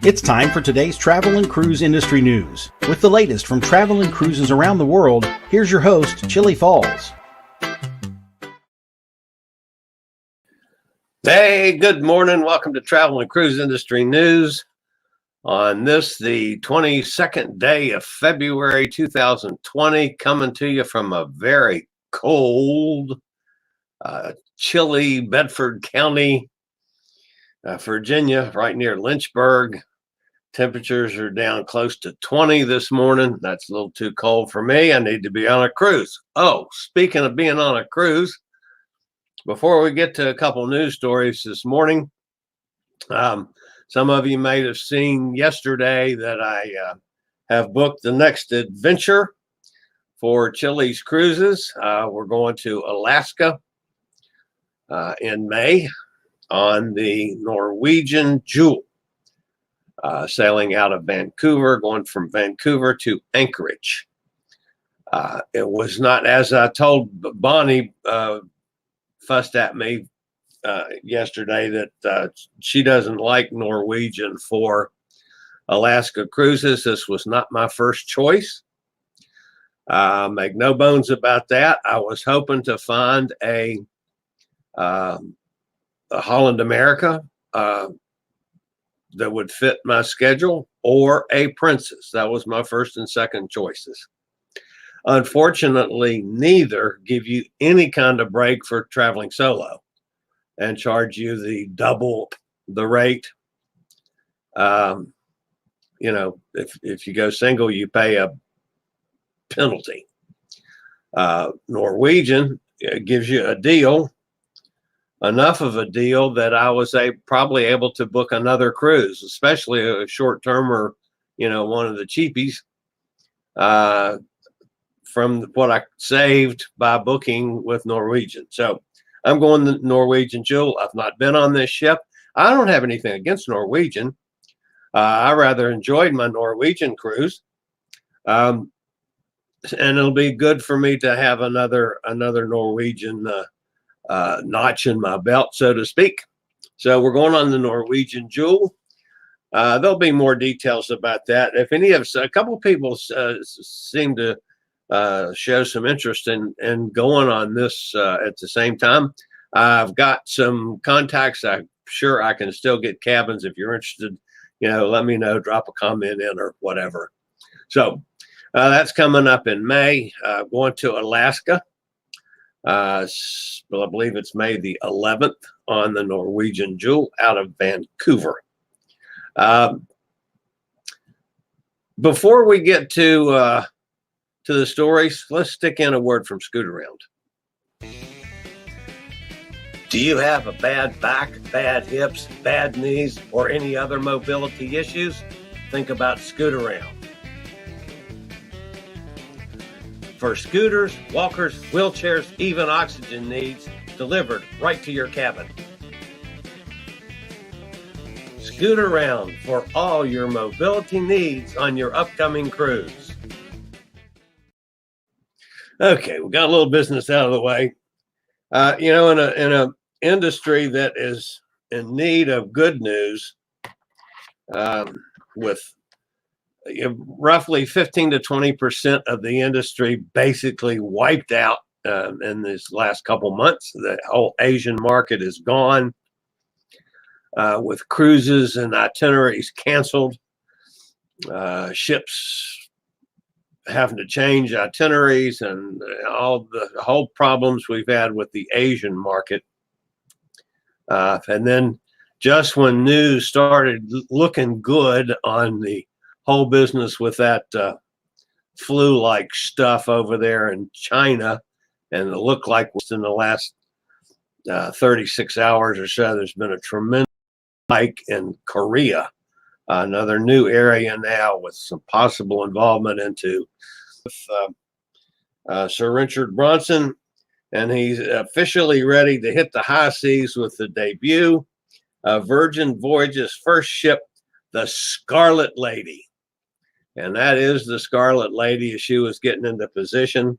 It's time for today's travel and cruise industry news. With the latest from travel and cruises around the world, here's your host, Chillie Falls. Hey, good morning. Welcome to Travel and Cruise Industry News. On this, the 22nd day of February 2020, coming to you from a very cold, chilly Bedford County, Virginia, right near Lynchburg. Temperatures are down close to 20 this morning. That's a little too cold for me. I need to be on a cruise. Oh, speaking of being on a cruise, before we get to a couple news stories this morning, some of you may have seen yesterday that I have booked the next adventure for Chillie's Cruises. We're going to Alaska in May on the Norwegian Jewel, sailing out of Vancouver, going from Vancouver to Anchorage. It was not, as I told Bonnie, fussed at me yesterday that she doesn't like Norwegian for Alaska cruises. This was not my first choice. Make no bones about that. I was hoping to find a Holland America that would fit my schedule, or a Princess. That was my first and second choices. Unfortunately, neither give you any kind of break for traveling solo and charge you the double the rate. You know, if you go single, you pay a penalty. Norwegian gives you a deal, enough of a deal that I was probably able to book another cruise, especially a short term or, you know, one of the cheapies, from what I saved by booking with Norwegian. So I'm going to Norwegian Jewel. I've not been on this ship. I don't have anything against Norwegian. I rather enjoyed my Norwegian cruise. And it'll be good for me to have another Norwegian notch in my belt, so to speak. So we're going on the Norwegian Jewel. There'll be more details about that. If a couple of people seem to show some interest in going on this at the same time, I've got some contacts. I'm sure I can still get cabins. If you're interested, you know, let me know, drop a comment in or whatever. So that's coming up in May. Going to Alaska. I believe it's May the 11th on the Norwegian Jewel out of Vancouver. Before we get to the stories, let's stick in a word from Scoot Around. Do you have a bad back, bad hips, bad knees, or any other mobility issues? Think about Scoot Around. For scooters, walkers, wheelchairs, even oxygen needs, delivered right to your cabin. Scoot Around for all your mobility needs on your upcoming cruise. Okay, we got a little business out of the way. You know, in a industry that is in need of good news, with roughly 15 to 20% of the industry basically wiped out in this last couple months. The whole Asian market is gone, with cruises and itineraries canceled, ships having to change itineraries, and all the whole problems we've had with the Asian market. And then just when news started looking good on the whole business with that flu-like stuff over there in China, and it looked like in the last 36 hours or so, there's been a tremendous spike in Korea, another new area now with some possible involvement into Sir Richard Branson, and he's officially ready to hit the high seas with the debut of Virgin Voyages' first ship, the Scarlet Lady. And that is the Scarlet Lady as she was getting into position.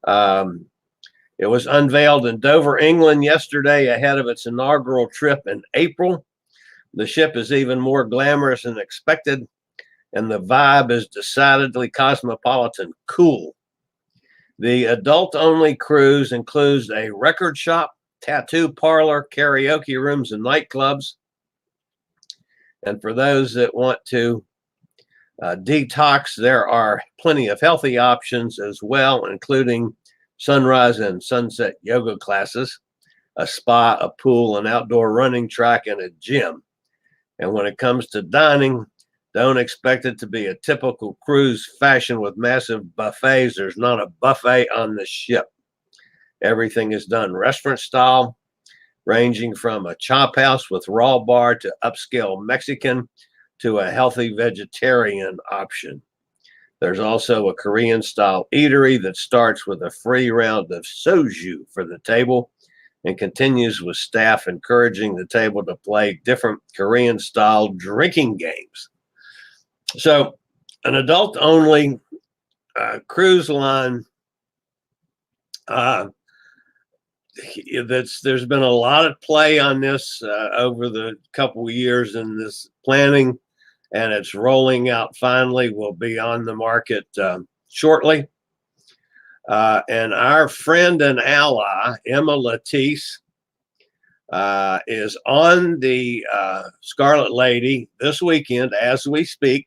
It was unveiled in Dover, England yesterday ahead of its inaugural trip in April. The ship is even more glamorous than expected, and the vibe is decidedly cosmopolitan cool. The adult-only cruise includes a record shop, tattoo parlor, karaoke rooms, and nightclubs. And for those that want to detox, there are plenty of healthy options as well, including sunrise and sunset yoga classes, a spa, a pool, an outdoor running track, and a gym. And when it comes to dining, don't expect it to be a typical cruise fashion with massive buffets. There's not a buffet on the ship. Everything is done restaurant style, ranging from a chop house with raw bar to upscale Mexican to a healthy vegetarian option. There's also a Korean style eatery that starts with a free round of soju for the table and continues with staff encouraging the table to play different Korean style drinking games. So an adult only cruise line there's been a lot of play on this over the couple of years in this planning, and it's rolling out finally. Will be on the market shortly. And our friend and ally, Emma Teace, is on the Scarlet Lady this weekend as we speak.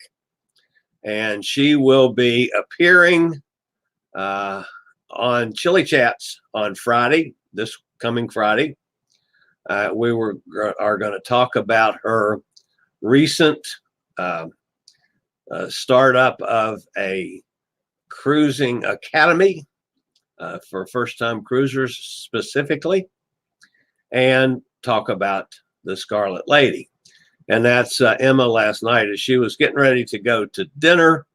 And she will be appearing on Chillie Chats on Friday, this coming Friday. Are going to talk about her recent startup of a cruising academy for first-time cruisers specifically, and talk about the Scarlet Lady. And that's Emma last night as she was getting ready to go to dinner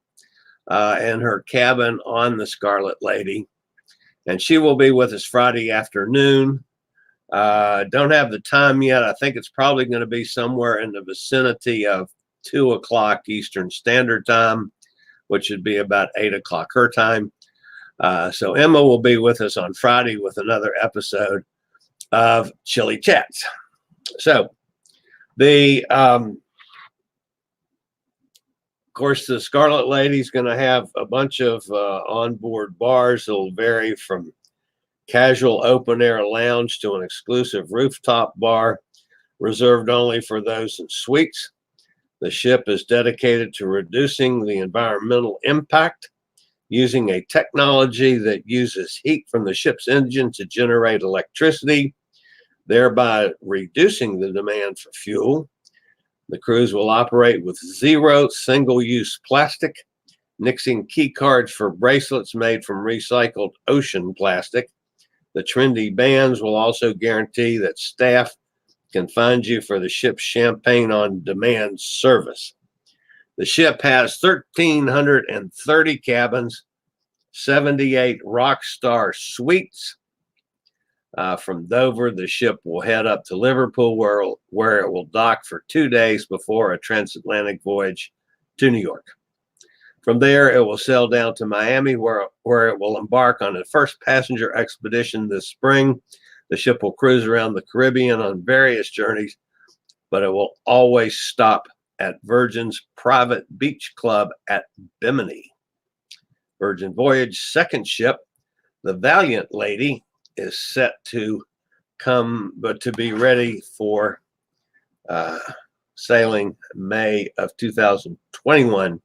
in her cabin on the Scarlet Lady. And she will be with us Friday afternoon. Don't have the time yet. I think it's probably going to be somewhere in the vicinity of 2 o'clock Eastern Standard Time, which would be about 8 o'clock her time. So Emma will be with us on Friday with another episode of Chillie Chats. So of course, the Scarlet Lady is going to have a bunch of onboard bars. It'll vary from casual open-air lounge to an exclusive rooftop bar reserved only for those in suites. The ship is dedicated to reducing the environmental impact using a technology that uses heat from the ship's engine to generate electricity, thereby reducing the demand for fuel. The cruise will operate with 0 single-use plastic, nixing key cards for bracelets made from recycled ocean plastic. The trendy bands will also guarantee that staff can find you for the ship's champagne on demand service. The ship has 1,330 cabins, 78 Rockstar suites. From Dover, the ship will head up to Liverpool, where it will dock for 2 days before a transatlantic voyage to New York. From there, it will sail down to Miami, where it will embark on the first passenger expedition this spring. The ship will cruise around the Caribbean on various journeys, but it will always stop at Virgin's private beach club at Bimini. Virgin Voyages' second ship, the Valiant Lady, is set to come, but to be ready for sailing May of 2021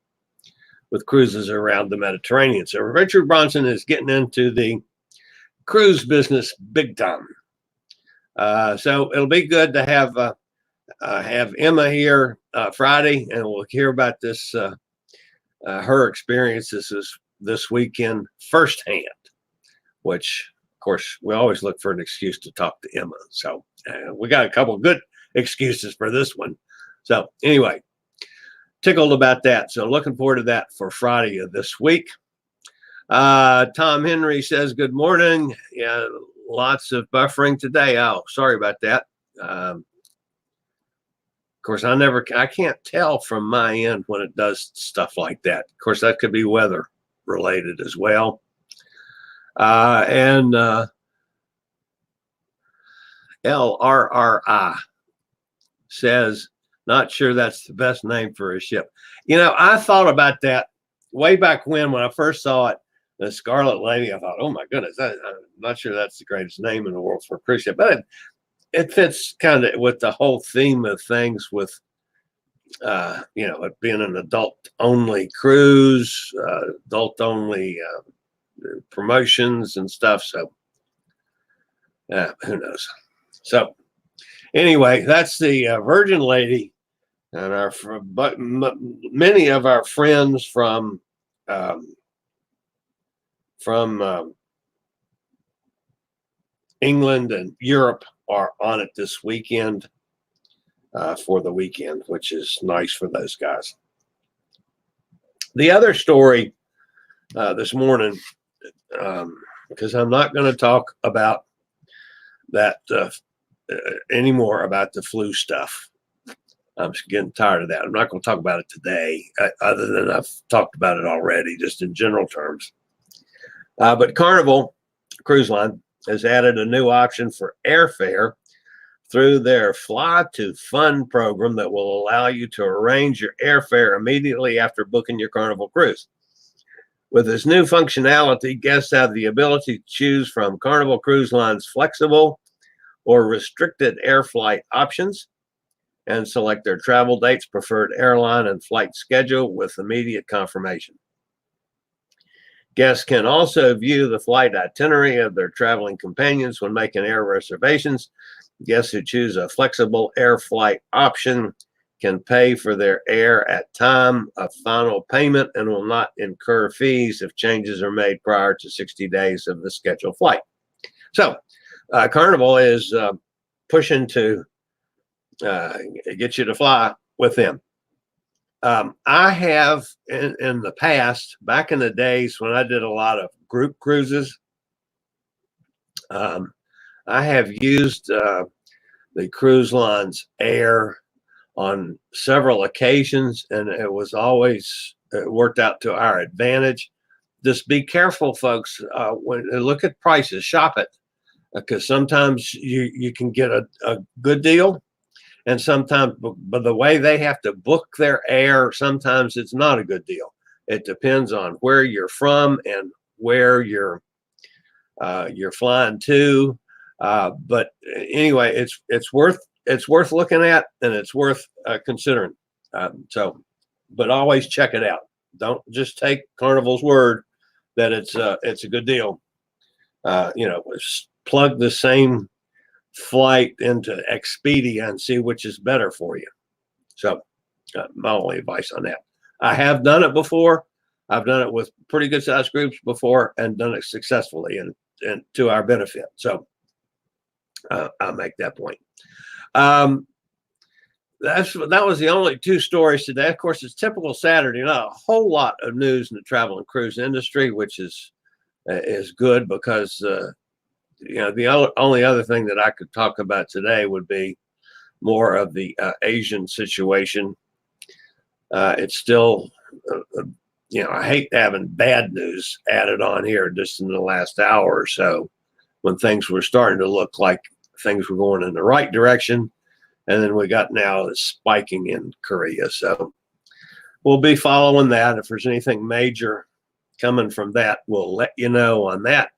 with cruises around the Mediterranean. So Richard Branson is getting into the cruise business big time. So it'll be good to have Emma here Friday, and we'll hear about this her experiences this weekend firsthand, which of course we always look for an excuse to talk to Emma. So we got a couple of good excuses for this one. So anyway, tickled about that. So looking forward to that for Friday of this week. Tom Henry says, good morning. Yeah, lots of buffering today. Oh, sorry about that. Of course, I can't tell from my end when it does stuff like that. Of course, that could be weather related as well. And LRRI says, Not sure that's the best name for a ship. You know, I thought about that way back when I first saw it, the Scarlet Lady. I thought, oh my goodness, I'm not sure that's the greatest name in the world for a cruise ship, but it fits kind of with the whole theme of things with, you know, it being an adult-only cruise, adult-only promotions and stuff. So, who knows? So, anyway, that's the Virgin Lady, and but many of our friends from England and Europe are on it this weekend for the weekend, which is nice for those guys. The other story this morning, because I'm not going to talk about that anymore about the flu stuff. I'm getting tired of that. I'm not going to talk about it today, other than I've talked about it already, just in general terms. But Carnival Cruise Line has added a new option for airfare through their Fly to Fun program that will allow you to arrange your airfare immediately after booking your Carnival cruise. With this new functionality, guests have the ability to choose from Carnival Cruise Line's flexible or restricted air flight options and select their travel dates, preferred airline, and flight schedule with immediate confirmation. Guests can also view the flight itinerary of their traveling companions when making air reservations. Guests who choose a flexible air flight option can pay for their air at time of final payment and will not incur fees if changes are made prior to 60 days of the scheduled flight. So, Carnival is pushing to get you to fly with them. I have in the past, back in the days when I did a lot of group cruises, I have used the cruise line's air on several occasions, and it worked out to our advantage. Just be careful, folks, when you look at prices, shop it, because sometimes you can get a good deal, and sometimes, but the way they have to book their air, sometimes it's not a good deal. It depends on where you're from and where you're flying to. But anyway, it's worth looking at, and it's worth considering. But always check it out. Don't just take Carnival's word that it's a good deal. Plug the same flight into Expedia and see which is better for you. So, my only advice on that. I have done it before. I've done it with pretty good sized groups before and done it successfully and to our benefit. So, I'll make that point. That was the only two stories today. Of course, it's typical Saturday. Not a whole lot of news in the travel and cruise industry, which is good because the only other thing that I could talk about today would be more of the Asian situation. It's still, I hate having bad news added on here just in the last hour or so, when things were starting to look like things were going in the right direction. And then we got now the spiking in Korea. So we'll be following that. If there's anything major coming from that, we'll let you know on that.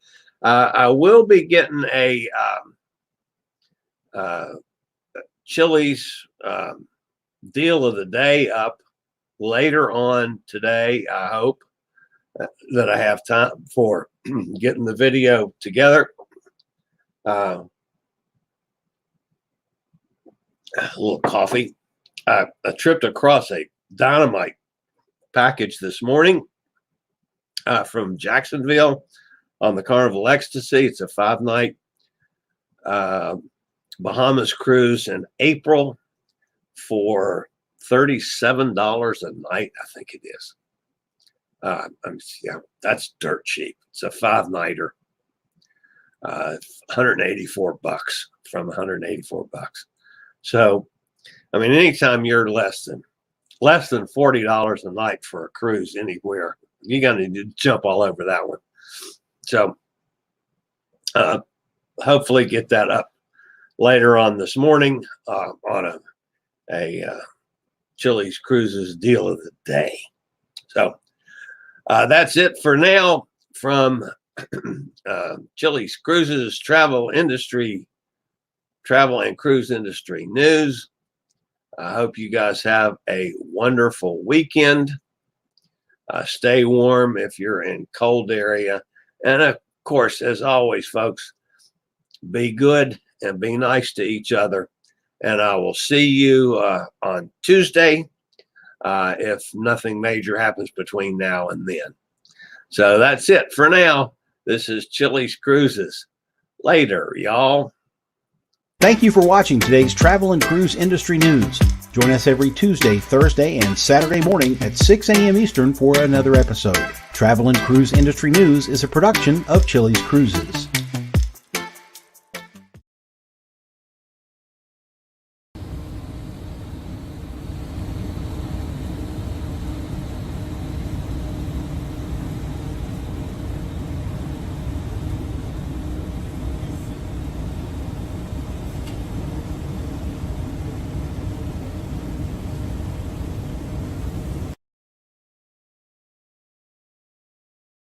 I will be getting a Chillie's deal of the day up later on today. I hope that I have time for getting the video together. A little coffee. I tripped across a dynamite package this morning from Jacksonville on the Carnival Ecstasy. It's a 5-night Bahamas cruise in April for $37 a night, I think it is. That's dirt cheap. It's a 5-nighter. $184 from $184. So, I mean, anytime you're less than $40 a night for a cruise anywhere, you're going to jump all over that one. So, hopefully get that up later on this morning on a Chillie's Cruises deal of the day. So that's it for now from Chillie's Cruises travel and cruise industry news. I hope you guys have a wonderful weekend. Stay warm if you're in cold area. And of course, as always, folks, be good and be nice to each other. And I will see you on Tuesday if nothing major happens between now and then. So that's it for now. This is Chillie's Cruises. Later, y'all. Thank you for watching today's travel and cruise industry news. Join us every Tuesday, Thursday, and Saturday morning at 6 a.m. Eastern for another episode. Travel and Cruise Industry News is a production of Chillie's Cruises.